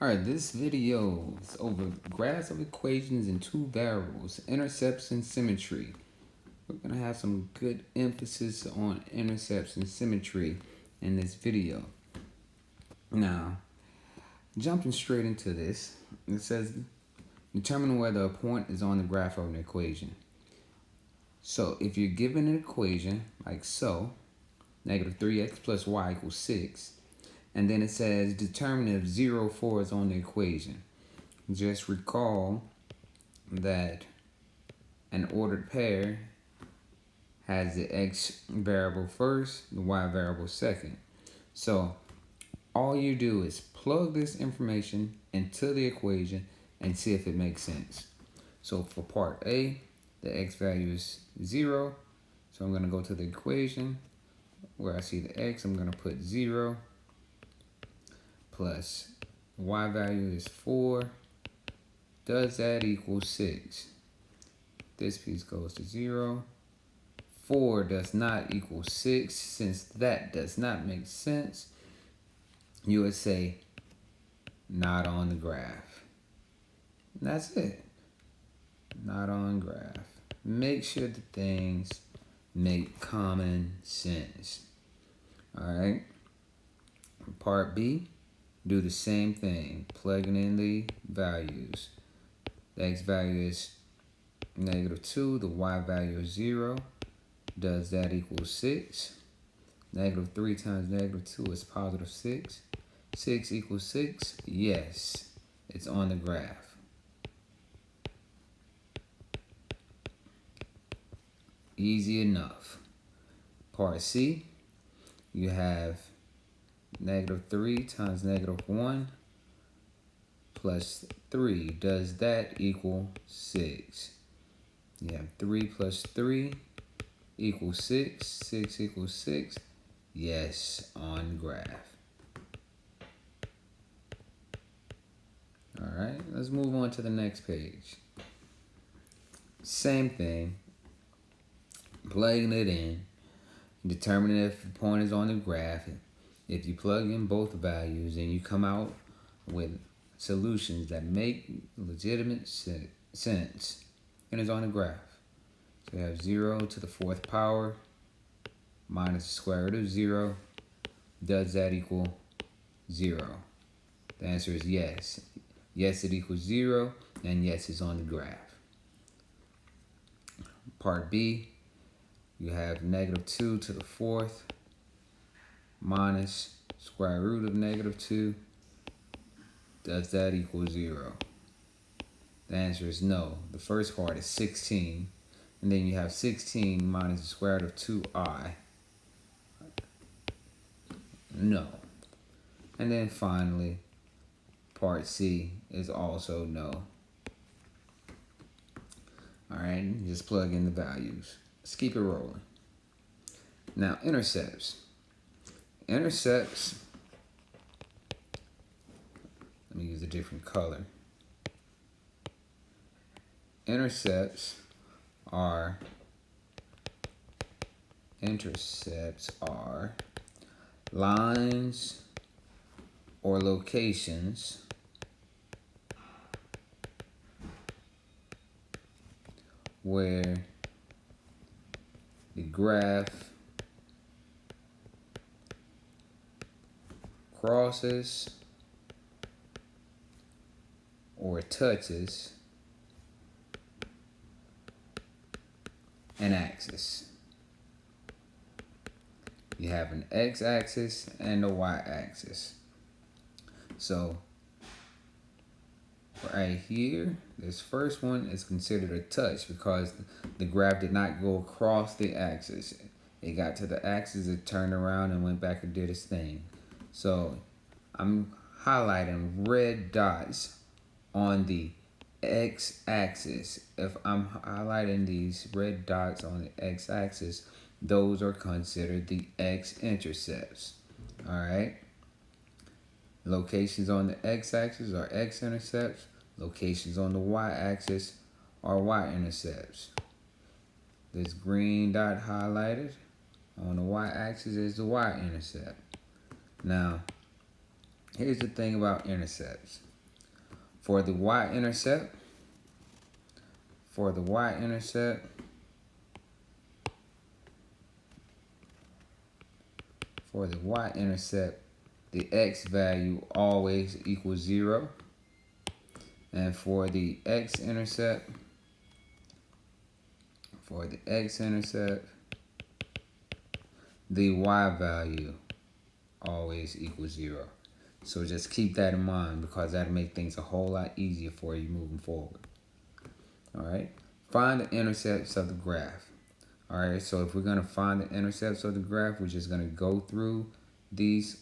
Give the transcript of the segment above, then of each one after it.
Alright, this video is over graphs of equations in two variables, intercepts and symmetry. We're going to have some good emphasis on intercepts and symmetry in this video. Now, jumping straight into this, it says determine whether a point is on the graph of an equation. So if you're given an equation like so, negative 3x plus y equals 6, and then it says determine if 0, 4 is on the equation. Just recall that an ordered pair has the x variable first, the y variable second. So all you do is plug this information into the equation and see if it makes sense. So for part A, the x value is 0. So I'm going to go to the equation. Where I see the x, I'm going to put 0 plus y value is 4. Does that equal 6? This piece goes to 0. 4 does not equal 6. Since that does not make sense, you would say not on the graph. And that's it. Not on graph. Make sure the things make common sense. Alright. Part B, do the same thing, plugging in the values. The x value is negative 2, the y value is 0. Does that equal 6? Negative 3 times negative 2 is positive 6. 6 equals 6? Yes, it's on the graph. Easy enough. Part C, you have negative 3 times negative 1 plus 3. Does that equal 6? You have 3 plus 3 equals 6. 6 equals 6. Yes, on the graph. Alright, let's move on to the next page. Same thing. Plugging it in. Determining if the point is on the graph. If you plug in both values and you come out with solutions that make legitimate sense, and it's on the graph. So you have 0 to the 4th power minus the square root of 0. Does that equal 0? The answer is yes. Yes, it equals 0, and yes, it's on the graph. Part B, you have negative 2 to the 4th minus square root of negative 2. Does that equal 0? The answer is no. The first part is 16. And then you have 16 minus the square root of 2i. No. And then finally, part C is also no. Alright, just plug in the values. Let's keep it rolling. Now, intercepts. Intercepts, let me use a different color. Intercepts are lines or locations where the graph crosses or touches an axis. You have an x-axis and a y-axis. So right here, this first one is considered a touch because the graph did not go across the axis. It got to the axis, it turned around and went back and did its thing. So I'm highlighting red dots on the x-axis. If I'm highlighting these red dots on the x-axis, those are considered the x-intercepts. Alright? Locations on the x-axis are x-intercepts. Locations on the y-axis are y-intercepts. This green dot highlighted on the y-axis is the y-intercept. Now, here's the thing about intercepts. For the y-intercept, the x value always equals 0. And for the x-intercept, the y value always equals 0. So just keep that in mind, because that'll make things a whole lot easier for you moving forward. All right, find the intercepts of the graph. All right, so if we're going to find the intercepts of the graph, we're just going to go through these.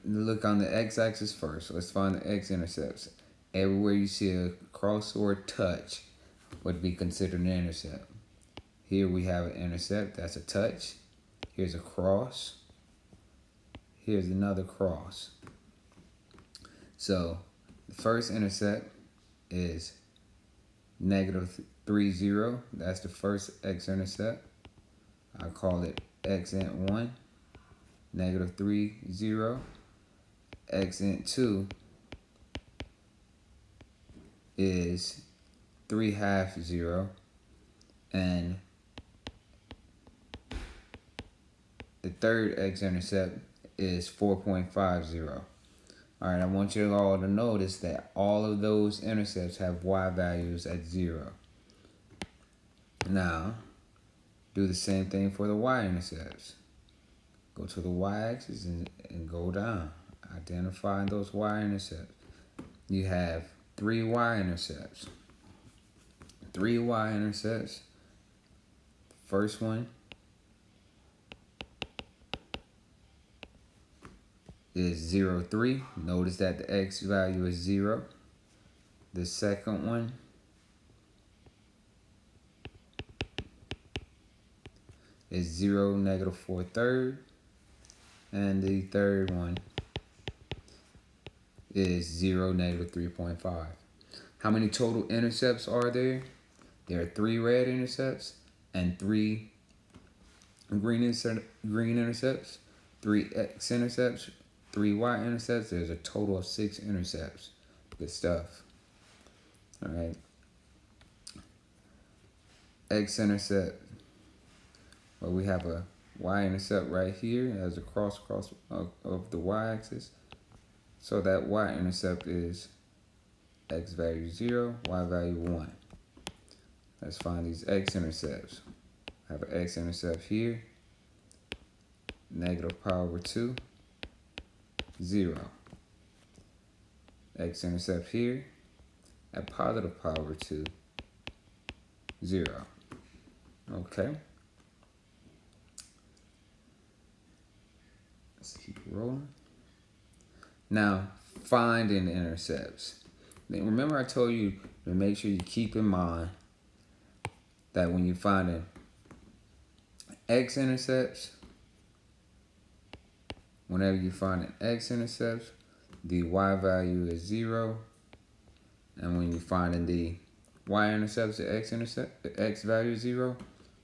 Look on the x-axis first. Let's find the x-intercepts. Everywhere you see a cross or a touch would be considered an intercept. Here we have an intercept, that's a touch. Here's a cross. Here's another cross. So the first intercept is -3, 0. That's the first x-intercept. I call it x-int1. -3, 0. x-int2 is 3/2, 0. And the third x-intercept is 4.50. All right, I want you all to notice that all of those intercepts have y values at 0. Now, do the same thing for the y-intercepts. Go to the y-axis and go down. Identify those y-intercepts. You have 3 y-intercepts. 3 y-intercepts. First one is 0, 3. Notice that the x value is 0. The second one is 0, -4/3. And the third one is 0, -3.5. How many total intercepts are there? There are 3 red intercepts and 3 green intercepts, 3 x-intercepts, 3 y-intercepts. There's a total of 6 intercepts. Good stuff. All right. X-intercept. Well, we have a y-intercept right here as a cross of the y-axis. So that y-intercept is x value 0, y value 1. Let's find these x-intercepts. I have an x-intercept here, -2, 0. X-intercept here at +2, 0. Okay. Let's keep rolling. Now, finding intercepts. Remember I told you to make sure you keep in mind that when you find an x-intercepts, whenever you find an x-intercepts, the y value is 0. And when you find the y-intercepts, the x-intercept, the x value is 0,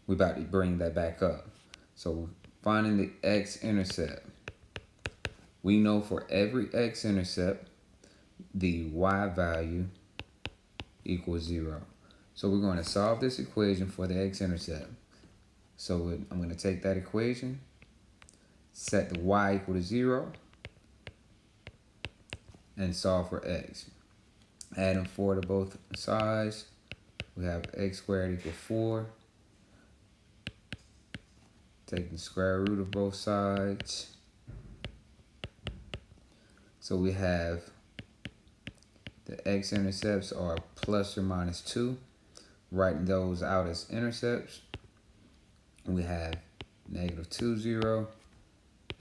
we're about to bring that back up. So finding the x-intercept. We know for every x-intercept, the y value equals 0. So we're going to solve this equation for the x-intercept. So I'm going to take that equation, set the y equal to 0, and solve for x. Adding 4 to both sides, we have x squared equals 4. Taking the square root of both sides. So we have the x-intercepts are ±2. Writing those out as intercepts, we have -2, 0,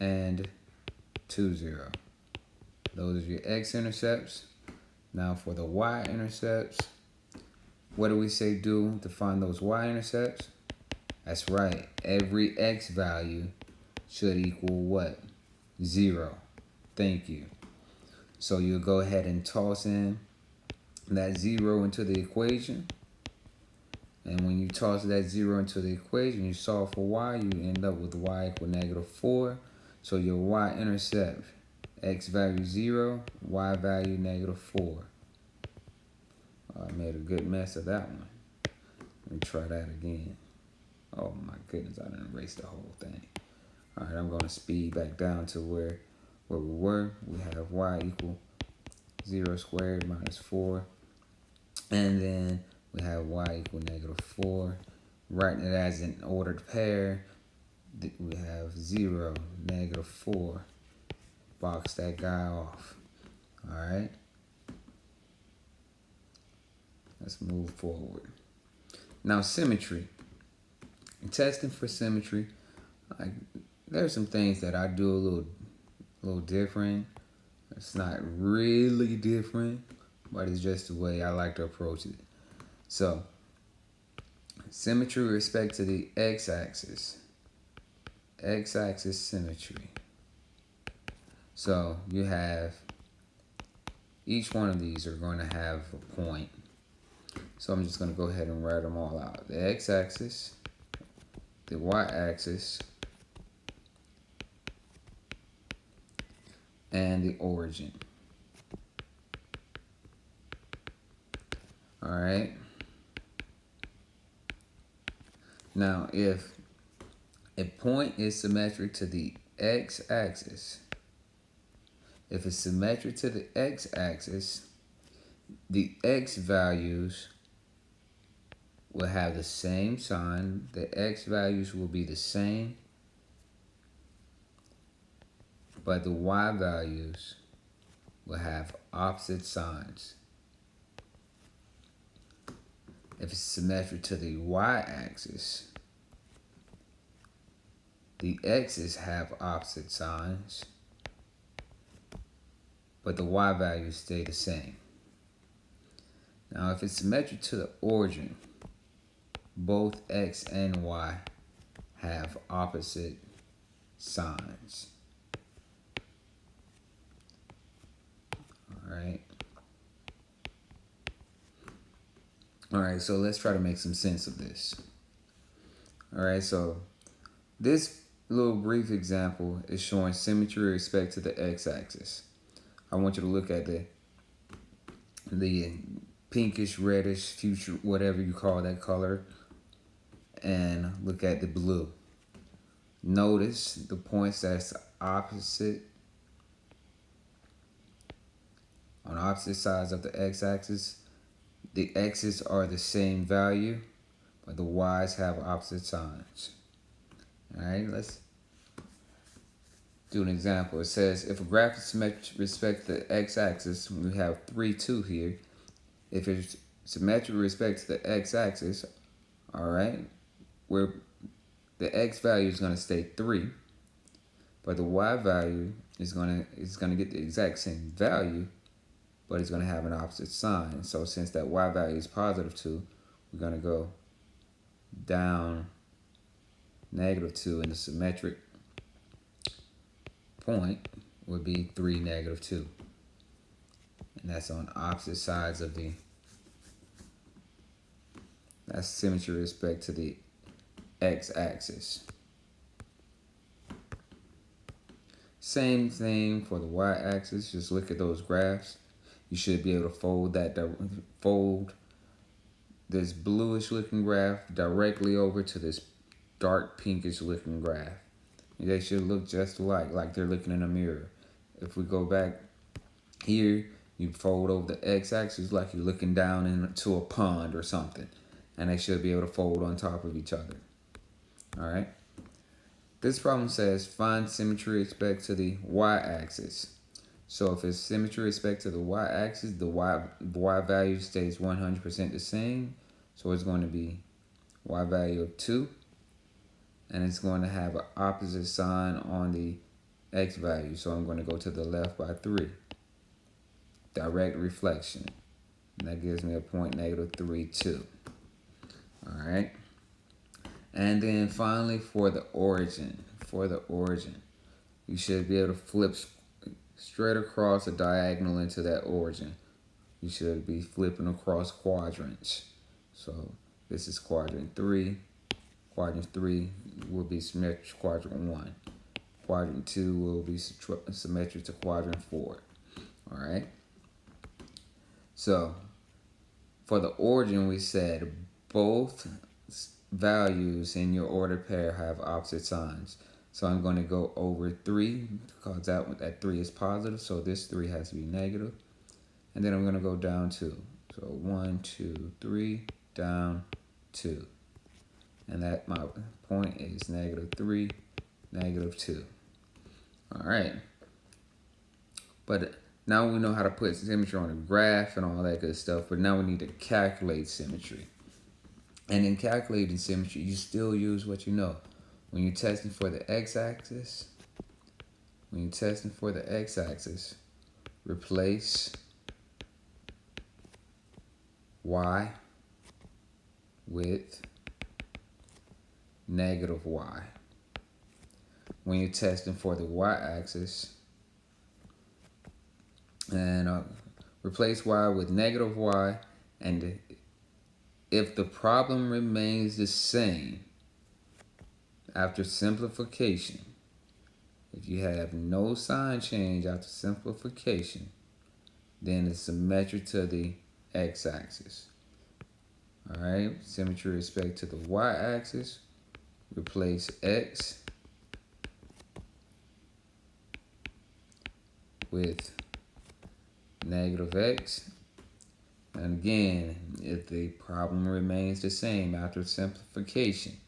and 2, 0. Those are your x-intercepts. Now for the y-intercepts, what do we say do to find those y-intercepts? That's right. Every x value should equal what? 0. Thank you. So you'll go ahead and toss in that 0 into the equation. And when you toss that 0 into the equation, you solve for y, you end up with y equal -4. So your y-intercept X value 0, Y value -4. I made a good mess of that one. Let me try that again. Oh my goodness, I didn't erase the whole thing. All right, I'm going to speed back down to where we were. We have Y equal 0 squared minus 4. And then we have Y equal -4. Writing it as an ordered pair, we have 0, -4. Box that guy off. All right. Let's move forward. Now, symmetry. Testing for symmetry. There's some things that I do a little different. It's not really different, but it's just the way I like to approach it. So, symmetry with respect to the x-axis. X-axis symmetry. So you have, each one of these are going to have a point. So I'm just going to go ahead and write them all out. The x-axis, the y-axis, and the origin. All right. Now, if a point is symmetric to the x-axis, if it's symmetric to the x-axis, the x values will have the same sign. The x values will be the same, but the y values will have opposite signs. If it's symmetric to the y-axis, the x's have opposite signs, but the y values stay the same. Now, if it's symmetric to the origin, both x and y have opposite signs. All right, so let's try to make some sense of this. All right, so this little brief example is showing symmetry with respect to the x-axis. I want you to look at the pinkish, reddish, future, whatever you call that color, and look at the blue. Notice the points that's opposite, on opposite sides of the x-axis. The x's are the same value, but the y's have opposite signs. All right, let's do an example. It says, if a graph is symmetric with respect to the x-axis, we have 3, 2 here. If it's symmetric with respect to the x-axis, all right, where the x value is going to stay 3, but the y value is going to get the exact same value, but it's going to have an opposite sign. So since that y value is positive 2, we're going to go down -2, and the symmetric point would be 3, -2. And that's on opposite sides of that's symmetry with respect to the x-axis. Same thing for the y-axis. Just look at those graphs. You should be able to fold this bluish looking graph directly over to this dark pinkish looking graph. They should look just alike, like they're looking in a mirror. If we go back here, you fold over the x-axis like you're looking down into a pond or something. And they should be able to fold on top of each other. All right. This problem says find symmetry with respect to the y-axis. So if it's symmetry with respect to the y-axis, the y value stays 100% the same. So it's going to be y value of 2. And it's going to have an opposite sign on the x value. So I'm going to go to the left by 3. Direct reflection. And that gives me a point -3, 2. All right. And then finally for the origin. You should be able to flip straight across a diagonal into that origin. You should be flipping across quadrants. So this is quadrant 3. Quadrant 3 will be symmetric quadrant 1. quadrant 2 will be symmetric to quadrant 4. All right. So for the origin, we said both values in your ordered pair have opposite signs. So I'm going to go over 3 because that 3 is positive. So this 3 has to be negative. And then I'm going to go down 2. So 1, 2, 3, down 2. And that my point is -3, -2. All right. But now we know how to put symmetry on a graph and all that good stuff. But now we need to calculate symmetry. And in calculating symmetry, you still use what you know. When you're testing for the x-axis, replace y with -y. When you're testing for the y-axis, and replace y with -y, and if the problem remains the same after simplification, if you have no sign change after simplification, then it's symmetric to the x-axis. All right, symmetry with respect to the y-axis, replace x with -x. And again, if the problem remains the same after simplification,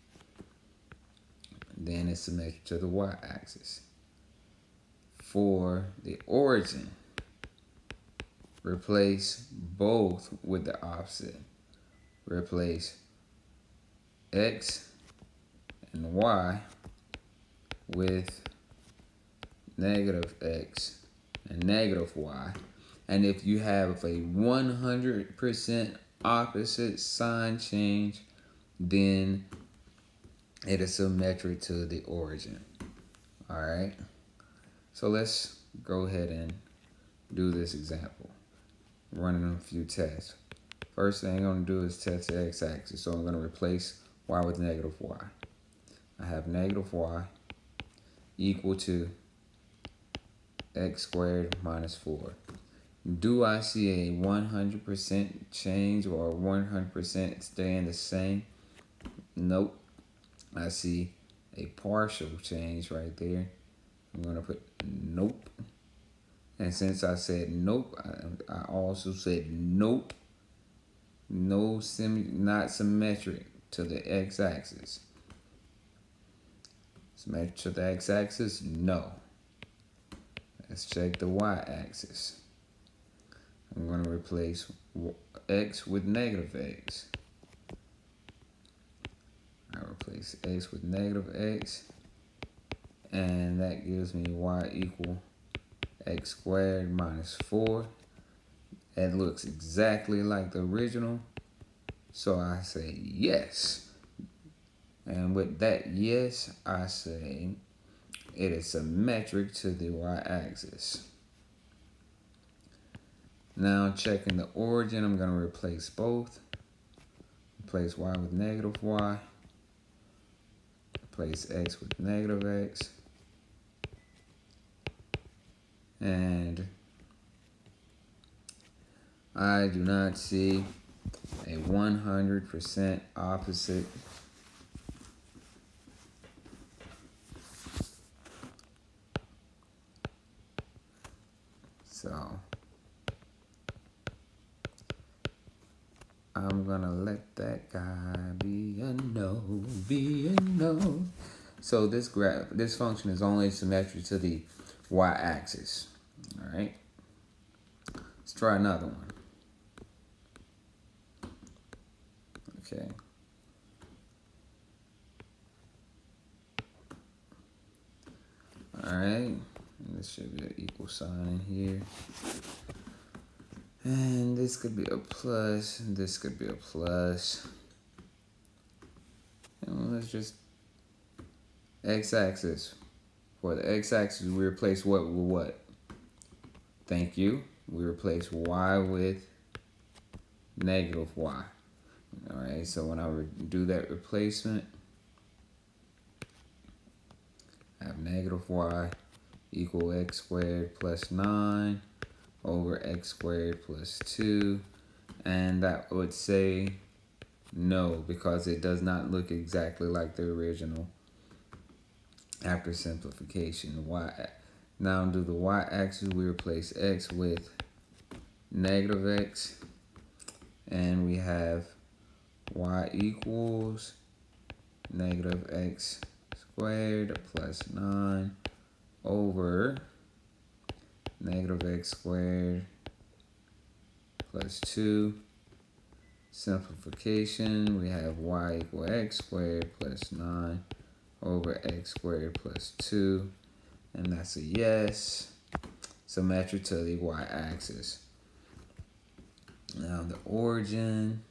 then it's symmetric to the y-axis. For the origin, replace both with the opposite. Replace x and y with -x and -y. And if you have a 100% opposite sign change, then it is symmetric to the origin. All right. So let's go ahead and do this example. Running a few tests. First thing I'm going to do is test the x-axis. So I'm going to replace y with -y. I have -y equal to x squared minus 4. Do I see a 100% change or 100% staying the same? Nope. I see a partial change right there. I'm going to put nope. And since I said nope, I also said nope. Not symmetric to the x-axis. Symmetric to the x-axis? No. Let's check the y-axis. I'm going to replace x with -x. I replace x with -x. And that gives me y equal x squared minus 4. That looks exactly like the original. So I say yes. And with that yes, I say it is symmetric to the y-axis. Now checking the origin, I'm going to replace both. Replace y with -y. Replace x with -x. And I do not see a 100% opposite so I'm gonna let that guy be a no. So this function is only symmetric to the y-axis. All right. Let's try another one. Okay. All right. This should be an equal sign in here. And this could be a plus, and this could be a plus. And let's just x-axis. For the x-axis, we replace what with what? Thank you. We replace y with -y. All right, so when I do that replacement, I have negative y equal x squared plus 9 over x squared plus 2. And that would say no, because it does not look exactly like the original after simplification. Now do the y-axis, we replace x with negative x, and we have y equals negative x squared plus 9 over negative x squared plus 2. Simplification, we have y equal x squared plus 9 over x squared plus 2. And that's a yes. Symmetric to the y-axis. Now the origin,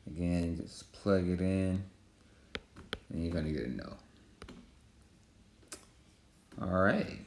again, just plug it in, and you're going to get a no. All right.